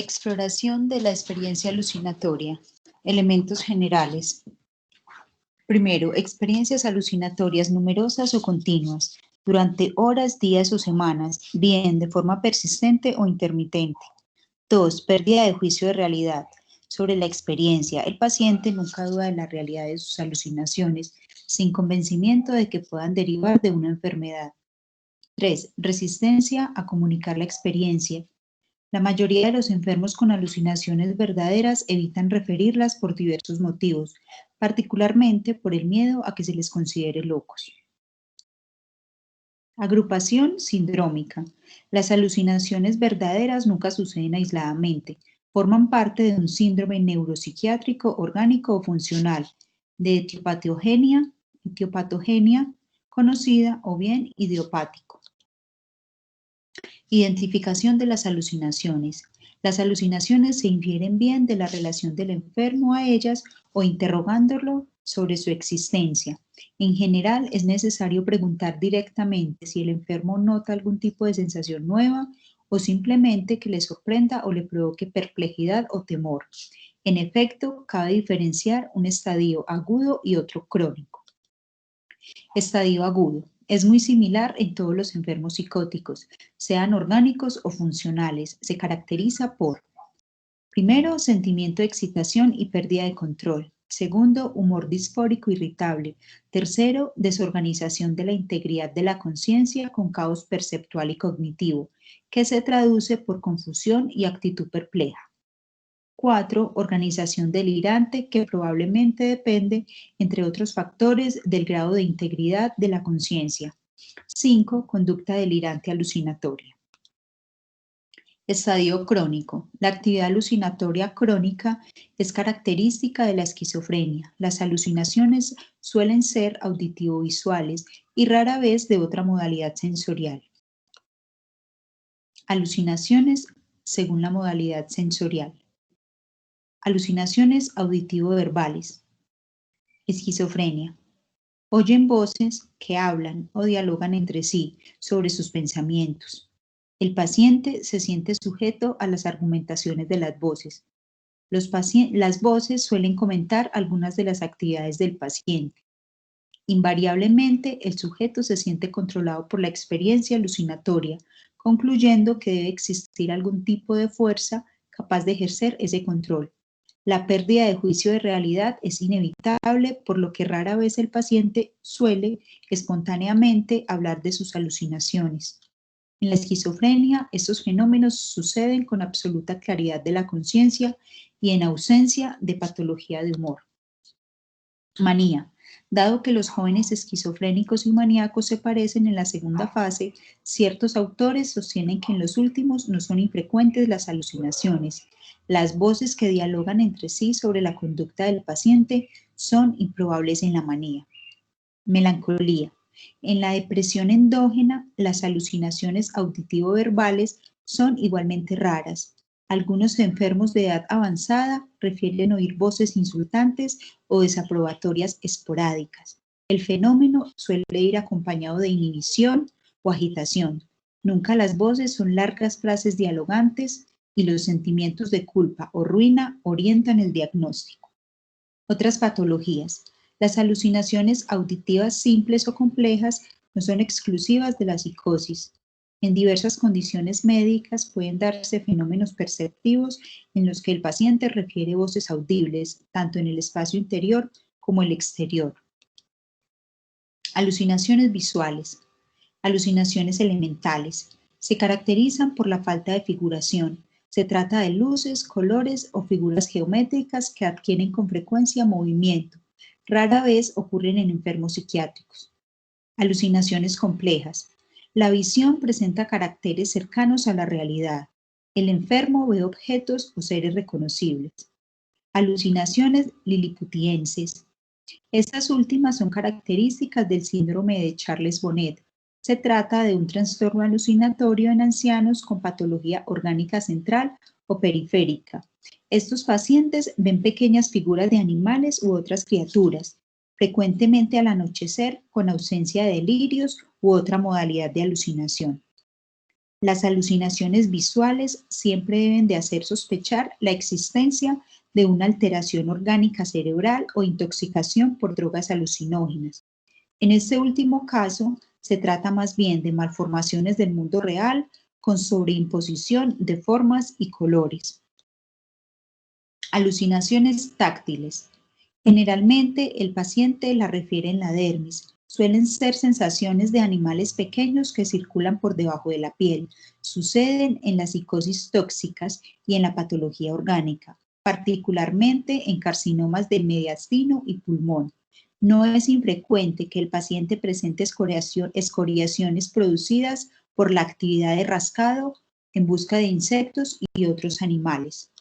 Exploración de la experiencia alucinatoria. Elementos generales. Primero, experiencias alucinatorias numerosas o continuas, durante horas, días o semanas, bien de forma persistente o intermitente. 2. Pérdida de juicio de realidad. Sobre la experiencia, el paciente nunca duda de la realidad de sus alucinaciones, sin convencimiento de que puedan derivar de una enfermedad. 3. Resistencia a comunicar la experiencia. La mayoría de los enfermos con alucinaciones verdaderas evitan referirlas por diversos motivos, particularmente por el miedo a que se les considere locos. Agrupación sindrómica. Las alucinaciones verdaderas nunca suceden aisladamente, forman parte de un síndrome neuropsiquiátrico orgánico o funcional, de etiopatogenia conocida o bien idiopático. Identificación de las alucinaciones. Las alucinaciones se infieren bien de la relación del enfermo a ellas o interrogándolo sobre su existencia. En general, es necesario preguntar directamente si el enfermo nota algún tipo de sensación nueva o simplemente que le sorprenda o le provoque perplejidad o temor. En efecto, cabe diferenciar un estadio agudo y otro crónico. Estadio agudo. Es muy similar en todos los enfermos psicóticos, sean orgánicos o funcionales. Se caracteriza por, primero, sentimiento de excitación y pérdida de control. Segundo, humor disfórico irritable. Tercero, desorganización de la integridad de la conciencia con caos perceptual y cognitivo, que se traduce por confusión y actitud perpleja. 4. Organización delirante que probablemente depende, entre otros factores, del grado de integridad de la conciencia. 5. Conducta delirante alucinatoria. Estadio crónico. La actividad alucinatoria crónica es característica de la esquizofrenia. Las alucinaciones suelen ser auditivo-visuales y rara vez de otra modalidad sensorial. Alucinaciones según la modalidad sensorial. Alucinaciones auditivo-verbales. Esquizofrenia. Oyen voces que hablan o dialogan entre sí sobre sus pensamientos. El paciente se siente sujeto a las argumentaciones de las voces. Las voces suelen comentar algunas de las actividades del paciente. Invariablemente, el sujeto se siente controlado por la experiencia alucinatoria, concluyendo que debe existir algún tipo de fuerza capaz de ejercer ese control. La pérdida de juicio de realidad es inevitable, por lo que rara vez el paciente suele espontáneamente hablar de sus alucinaciones. En la esquizofrenia, estos fenómenos suceden con absoluta claridad de la conciencia y en ausencia de patología de humor. Manía. Dado que los jóvenes esquizofrénicos y maníacos se parecen en la segunda fase, ciertos autores sostienen que en los últimos no son infrecuentes las alucinaciones. Las voces que dialogan entre sí sobre la conducta del paciente son improbables en la manía. Melancolía. En la depresión endógena, las alucinaciones auditivo-verbales son igualmente raras. Algunos enfermos de edad avanzada refieren oír voces insultantes o desaprobatorias esporádicas. El fenómeno suele ir acompañado de inhibición o agitación. Nunca las voces son largas frases dialogantes y los sentimientos de culpa o ruina orientan el diagnóstico. Otras patologías. Las alucinaciones auditivas simples o complejas no son exclusivas de la psicosis. En diversas condiciones médicas pueden darse fenómenos perceptivos en los que el paciente refiere voces audibles, tanto en el espacio interior como el exterior. Alucinaciones visuales. Alucinaciones elementales. Se caracterizan por la falta de figuración. Se trata de luces, colores o figuras geométricas que adquieren con frecuencia movimiento. Rara vez ocurren en enfermos psiquiátricos. Alucinaciones complejas. La visión presenta caracteres cercanos a la realidad. El enfermo ve objetos o seres reconocibles. Alucinaciones liliputienses. Estas últimas son características del síndrome de Charles-Bonnet. Se trata de un trastorno alucinatorio en ancianos con patología orgánica central o periférica. Estos pacientes ven pequeñas figuras de animales u otras criaturas, frecuentemente al anochecer con ausencia de delirios u otra modalidad de alucinación. Las alucinaciones visuales siempre deben de hacer sospechar la existencia de una alteración orgánica cerebral o intoxicación por drogas alucinógenas. En este último caso, se trata más bien de malformaciones del mundo real con sobreimposición de formas y colores. Alucinaciones táctiles. Generalmente el paciente la refiere en la dermis. Suelen ser sensaciones de animales pequeños que circulan por debajo de la piel. Suceden en las psicosis tóxicas y en la patología orgánica, particularmente en carcinomas del mediastino y pulmón. No es infrecuente que el paciente presente escoriaciones producidas por la actividad de rascado en busca de insectos y otros animales.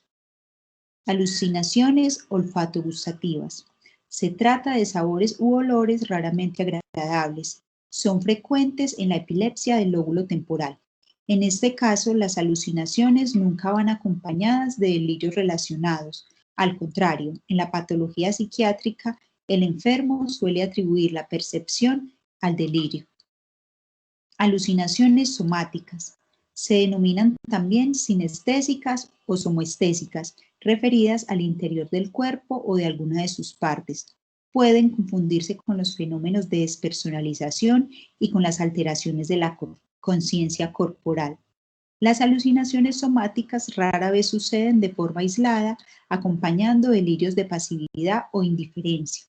Alucinaciones olfato-gustativas. Se trata de sabores u olores raramente agradables. Son frecuentes en la epilepsia del lóbulo temporal. En este caso, las alucinaciones nunca van acompañadas de delirios relacionados. Al contrario, en la patología psiquiátrica, el enfermo suele atribuir la percepción al delirio. Alucinaciones somáticas. Se denominan también sinestésicas o somoestésicas, referidas al interior del cuerpo o de alguna de sus partes. Pueden confundirse con los fenómenos de despersonalización y con las alteraciones de la conciencia corporal. Las alucinaciones somáticas rara vez suceden de forma aislada, acompañando delirios de pasividad o indiferencia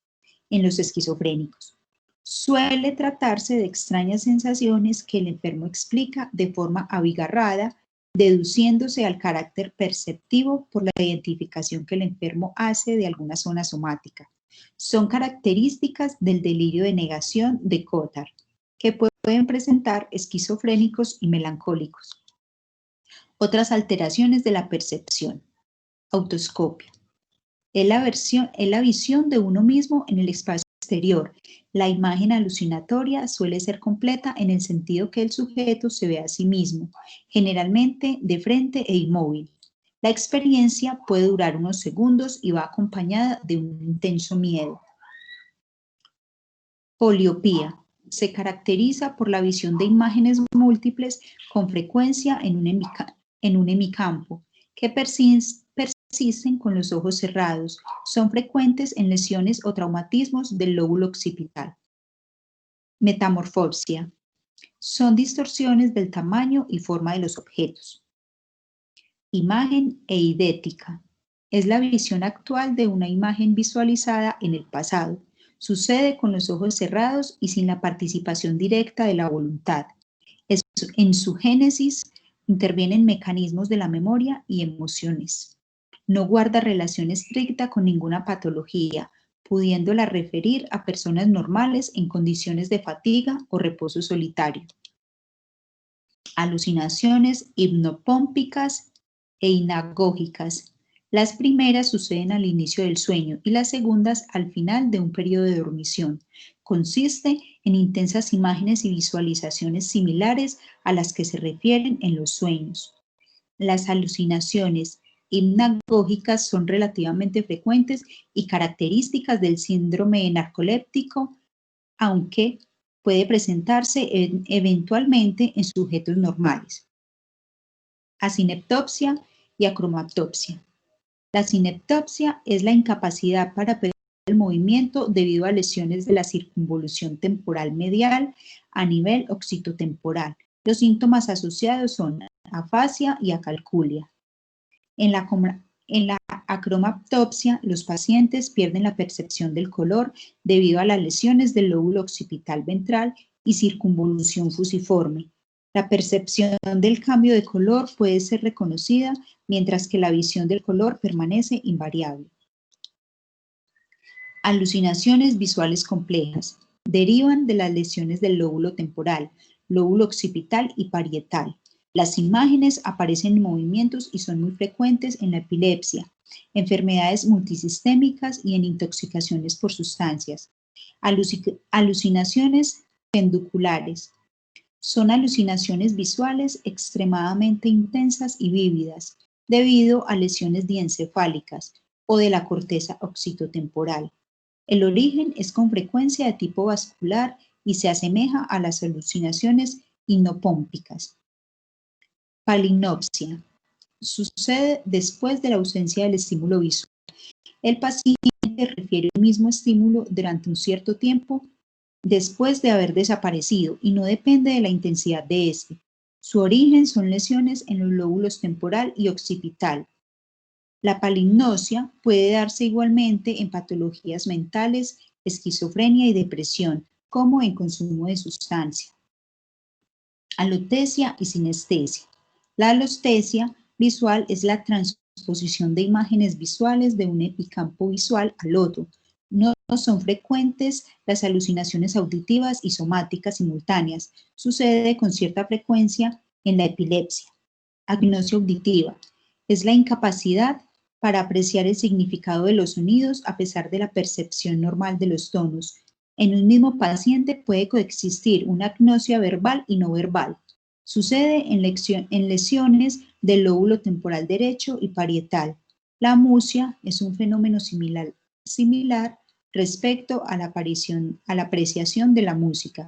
en los esquizofrénicos. Suele tratarse de extrañas sensaciones que el enfermo explica de forma abigarrada, deduciéndose al carácter perceptivo por la identificación que el enfermo hace de alguna zona somática. Son características del delirio de negación de Cotard, que pueden presentar esquizofrénicos y melancólicos. Otras alteraciones de la percepción. Autoscopia. Es la visión de uno mismo en el espacio exterior. La imagen alucinatoria suele ser completa en el sentido que el sujeto se ve a sí mismo, generalmente de frente e inmóvil. La experiencia puede durar unos segundos y va acompañada de un intenso miedo. Poliopía. Se caracteriza por la visión de imágenes múltiples con frecuencia en un hemicampo, que persisten con los ojos cerrados. Son frecuentes en lesiones o traumatismos del lóbulo occipital. Metamorfosia. Son distorsiones del tamaño y forma de los objetos. Imagen eidética. Es la visión actual de una imagen visualizada en el pasado. Sucede con los ojos cerrados y sin la participación directa de la voluntad. En su génesis intervienen mecanismos de la memoria y emociones. No guarda relación estricta con ninguna patología, pudiéndola referir a personas normales en condiciones de fatiga o reposo solitario. Alucinaciones hipnopómpicas e hinagógicas. Las primeras suceden al inicio del sueño y las segundas al final de un periodo de dormición. Consiste en intensas imágenes y visualizaciones similares a las que se refieren en los sueños. Las alucinaciones hipnagógicas son relativamente frecuentes y características del síndrome narcoléptico, aunque puede presentarse eventualmente en sujetos normales. Acineptopsia y acromatopsia. La acineptopsia es la incapacidad para percibir el movimiento debido a lesiones de la circunvolución temporal medial a nivel occipitotemporal. Los síntomas asociados son afasia y acalculia. En la acromatopsia, los pacientes pierden la percepción del color debido a las lesiones del lóbulo occipital ventral y circunvolución fusiforme. La percepción del cambio de color puede ser reconocida, mientras que la visión del color permanece invariable. Alucinaciones visuales complejas. Derivan de las lesiones del lóbulo temporal, lóbulo occipital y parietal. Las imágenes aparecen en movimientos y son muy frecuentes en la epilepsia, enfermedades multisistémicas y en intoxicaciones por sustancias. Alucinaciones pendiculares. Son alucinaciones visuales extremadamente intensas y vívidas debido a lesiones diencefálicas o de la corteza occipitotemporal. El origen es con frecuencia de tipo vascular y se asemeja a las alucinaciones hipnopómpicas. Palinopsia. Sucede después de la ausencia del estímulo visual. El paciente refiere el mismo estímulo durante un cierto tiempo después de haber desaparecido y no depende de la intensidad de este. Su origen son lesiones en los lóbulos temporal y occipital. La palinopsia puede darse igualmente en patologías mentales, esquizofrenia y depresión, como en consumo de sustancia. Alopecia y sinestesia. La alopecia visual es la transposición de imágenes visuales de un epicampo visual al otro. No son frecuentes las alucinaciones auditivas y somáticas simultáneas. Sucede con cierta frecuencia en la epilepsia. Agnosia auditiva. Es la incapacidad para apreciar el significado de los sonidos a pesar de la percepción normal de los tonos. En un mismo paciente puede coexistir una agnosia verbal y no verbal. Sucede en lesiones del lóbulo temporal derecho y parietal. La amusia es un fenómeno similar respecto a la apreciación de la música.